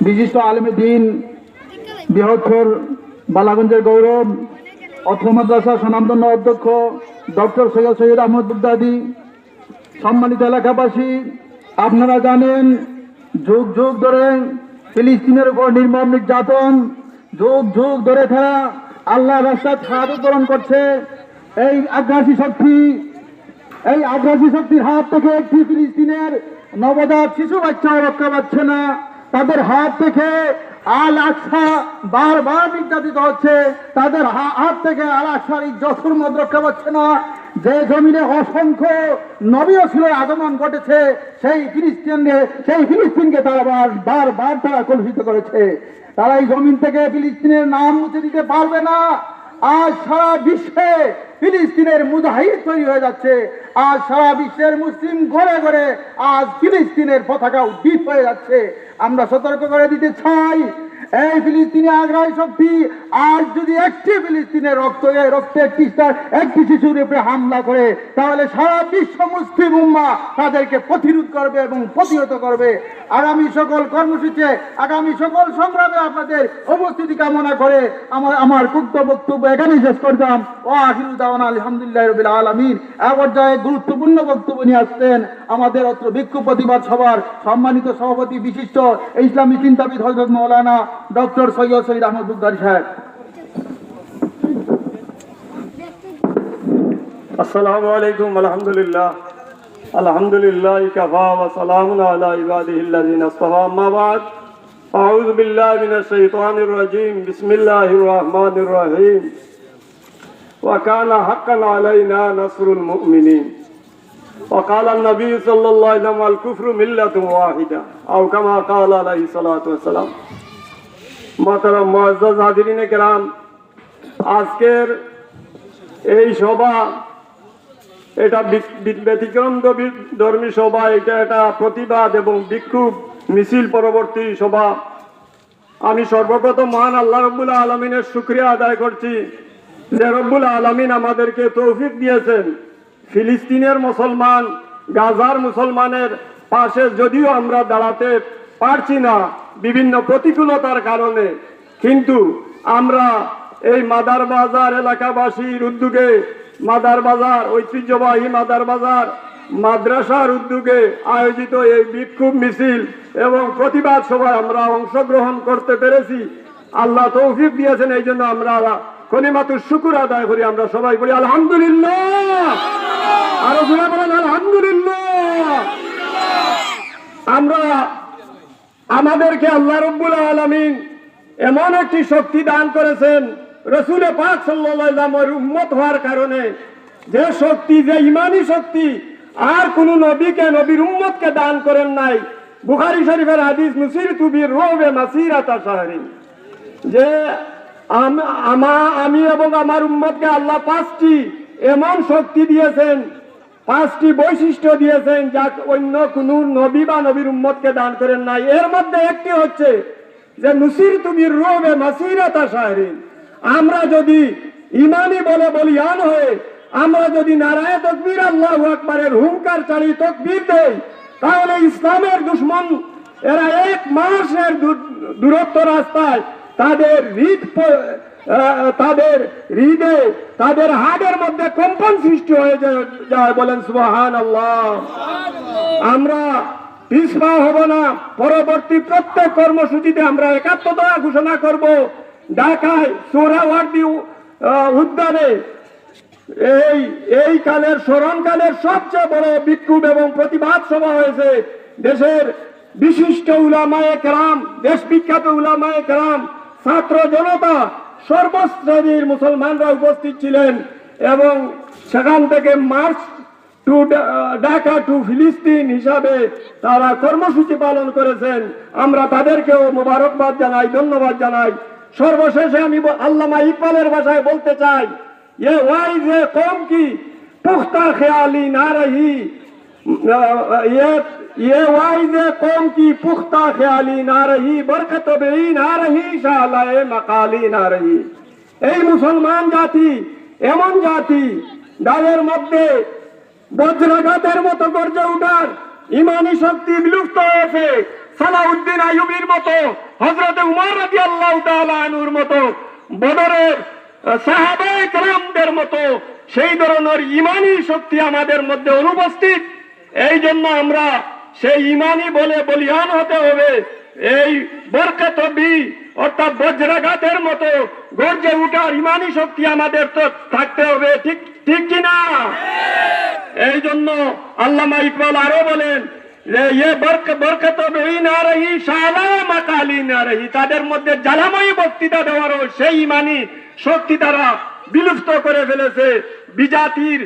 বিশিষ্ট আলেমে দ্বীন, বৃহত্তর বালাগঞ্জের গৌরব, অত্র মাদ্রাসা স্বনামধন্য অধ্যক্ষ ডক্টর সৈয়দ আহমদ বুগদাদি, সম্মানিত এলাকাবাসী, আপনারা জানেন যুগ যুগ ধরে ফিলিস্তিনের উপর নির্মম নির্যাতন, যুগ যুগ ধরে তারা আল্লাহ রাস্তায় শাহাদাত বরণ করছে। এই আগ্রাসী শক্তির হাত থেকে একটি ফিলিস্তিনের নবজাত শিশু বাচ্চাও রক্ষা পাচ্ছে না। তাদের হাত থেকে আল আকসা বারবার নির্যাতিত হচ্ছে, তাদের হাত থেকে আল আকসার ইজ্জত হুরমত রক্ষা পাচ্ছে না। যে জমিনে অসংখ্য নবীও ছিল আগমন ঘটেছে, সেই ফিলিস্তিনকে তারা বারবার তারা কলুষিত করেছে। তারা এই জমিন থেকে ফিলিস্তিনের নাম মুছে দিতে পারবে না। আজ সারা বিশ্বে ফিলিস্তিনের মুজাহিদ তৈরি হয়ে যাচ্ছে। আজ সারা বিশ্বের মুসলিম ঘরে ঘরে আজ ফিলিস্তিনের পতাকা উদ্দীপ হয়ে যাচ্ছে। আমরা সতর্ক করে দিতে চাই, এই ফিলিস্তিনি আগ্রাসী শক্তি আজ যদি একটি ফিলিস্তিনের রক্তে একটি শিশুর উপরে হামলা করে, তাহলে সারা বিশ্ব মুসলিম উম্মাহ তাদেরকে প্রতিরোধ করবে এবং প্রতিহত করবে। আগামী সকল কর্মসূচিতে, আগামী সকল সংগ্রামে আপনাদের উপস্থিতি কামনা করে আমার বক্তব্য এখানেই শেষ করতাম। ও আখিরু দাওয়ানা আলহামদুলিল্লাহ রাব্বিল আলামিন। এ পর্যায়ে গুরুত্বপূর্ণ বক্তব্য নিয়ে আসছেন আমাদের অত্র বিক্ষোভ প্রতিবাদ সভার সম্মানিত সভাপতি, বিশিষ্ট ইসলামী চিন্তাবিদ হযরত মাওলানা ডক্টর সৈয়দ আহমদ বুগদাদি সাহেব। আসসালামু আলাইকুম। আলহামদুলিল্লাহ কাফা ওয়া সালামুন আলা ইবাদিহিল্লাযিনা ইসতাফা। আম্মা বাদ, আউযু বিল্লাহি মিনাশ শাইতানির রাজীম। বিসমিল্লাহির রাহমানির রহিম। ওয়া কানা হাক্কান আলাইনা নাসরুল মুমিনিন। ওয়া ক্বালা আন-নবী সাল্লাল্লাহু আলাইহি ওয়া সাল্লাম আল কুফরু মিল্লাতুন ওয়াহিদা আও কামা ক্বালা আলাইহিস সালাতু ওয়াস সালাম। মোহতারাম মুআজ্জাজ হাজিরিনে কেরাম, আজকের এই সভা এটা ব্যতিক্রম ধর্মী সভা। এটা প্রতিবাদ এবং বিক্ষোভ মিছিল পরবর্তী সভা। আমি সর্বপ্রথম মহান আল্লাহ রব্বুল আলমিনের শুকরিয়া আদায় করছি যে রব্বুল আলমিন আমাদেরকে তৌফিক দিয়েছেন ফিলিস্তিনের মুসলমান, গাজার মুসলমানের পাশে যদিও আমরা দাঁড়াতে পারছি না বিভিন্ন প্রতিকূলতার কারণে, কিন্তু আমরা এই মাদার বাজার এলাকাবাসীর উদ্যোগে, মাদার বাজার ঐতিহ্যবাহী মাদার বাজার মাদ্রাসার উদ্যোগে আয়োজিত এই বিক্ষোভ মিছিল এবং প্রতিবাদ সভায় আমরা অংশগ্রহণ করতে পেরেছি। আল্লাহ তৌফিক দিয়েছেন, এই জন্য আমরা কলিমাতুশ শুকর আদায় করি। আমরা সবাই বলি আলহামদুলিল্লাহ। আরো জোরে বলেন আলহামদুলিল্লাহ। আমরা আমাদেরকে আল্লাহ রাব্বুল আলামিন এমন একটি শক্তি দান করেছেন রাসূল পাক সাল্লাল্লাহু আলাইহি ওয়াসাল্লামের উম্মত হওয়ার কারণে, যে শক্তি, যে ঈমানি শক্তি আর কোন নবীকে, নবীর উম্মতকে দান করেন নাই। বুখারী শরীফের হাদিস, মুসিরতু বিররুবে মাসিরাতা শাহরিন, যে আমি এবং আমার উম্মতকে আল্লাহ পাঁচটি এমন শক্তি দিয়েছেন, পাঁচটি বৈশিষ্ট্য দিয়েছেন যা অন্য কোন নবী বা নবীর উম্মতকে দান করেন নাই। এর মধ্যে একটি হচ্ছে যে নুসিরতু বিররুবে মাসিরাতা শাহরিন। আমরা যদি ইমানি বলে বলিয়ান হয়ে, আমরা যদি নারায়ে তাকবীর আল্লাহু আকবারের হুঙ্কার চালিয়ে তাকবীর দেই, তাহলে ইসলামের দুশমন এরা এক মাসের দূরত্ব রাস্তায় তাদের হৃদে, তাদের হাড়ের মধ্যে কম্পন সৃষ্টি হয়ে যায়। বলেন সুবহানাল্লাহ। আমরা পিছপা হব না। পরবর্তী প্রত্যেক কর্মসূচিতে আমরা একাত্মতা ঘোষণা করব। ঢাকায় সোহরাওয়ার্দী উদ্যানে এই কালের স্মরণকালের সবচেয়ে বড় বিক্ষোভ এবং প্রতিবাদ সভা হয়েছে। দেশের বিশিষ্ট উলামায়ে কেরাম, দেশ বিখ্যাত উলামায়ে কেরাম, ছাত্র জনতা, সর্বশ্রেণীর মুসলমানরা উপস্থিত ছিলেন এবং সেখান থেকে মার্চ টু ঢাকা টু ফিলিস্তিন হিসাবে তারা কর্মসূচি পালন করেছেন। আমরা তাদেরকেও মোবারকবাদ জানাই, ধন্যবাদ জানাই। সর্বশেষে আমি আল্লামা ইকবালের ভাষায় বলতে চাই, ये वाइज कौम की पुख्ता ख्याली ना रही, ये वाइज कौम की पुख्ता ख्याली ना रही, बरकत बेई ना रही, शालाए मकाली ना रही। এই মুসলমান জাতি এমন জাতি যাদের মধ্যে বজ্রাঘাতের মতো গর্জে ওঠার ইমানি শক্তি বিলুপ্ত হয়েছে, সালাউদ্দিন আইয়ুবীর মতো, হযরত উমর রাদিয়াল্লাহু তাআলা আনহুর মতো, বদরের সাহাবায়ে কেরামদের মতো সেই ধরনের ইমানি শক্তি আমাদের মধ্যে অনুপস্থিত। এই জন্য আমরা সেই ইমানি বলে বলিয়ান হতে হবে। এই বরকত বি অর্থাৎ বজ্রাঘাতের মতো গর্জে উঠার ইমানি শক্তি আমাদের তো থাকতে হবে, ঠিক ঠিক কিনা? এই জন্য আল্লামা ইকবাল আরো বলেন যে ये বরকত বি না রহি শালা মাকালি না রহি, তাদের মধ্যে জ্বালাময়ী বক্তৃতা দেওয়ারও সেই ইমানি শক্তি তারা বিলুপ্ত করে ফেলেছে। বিজাতির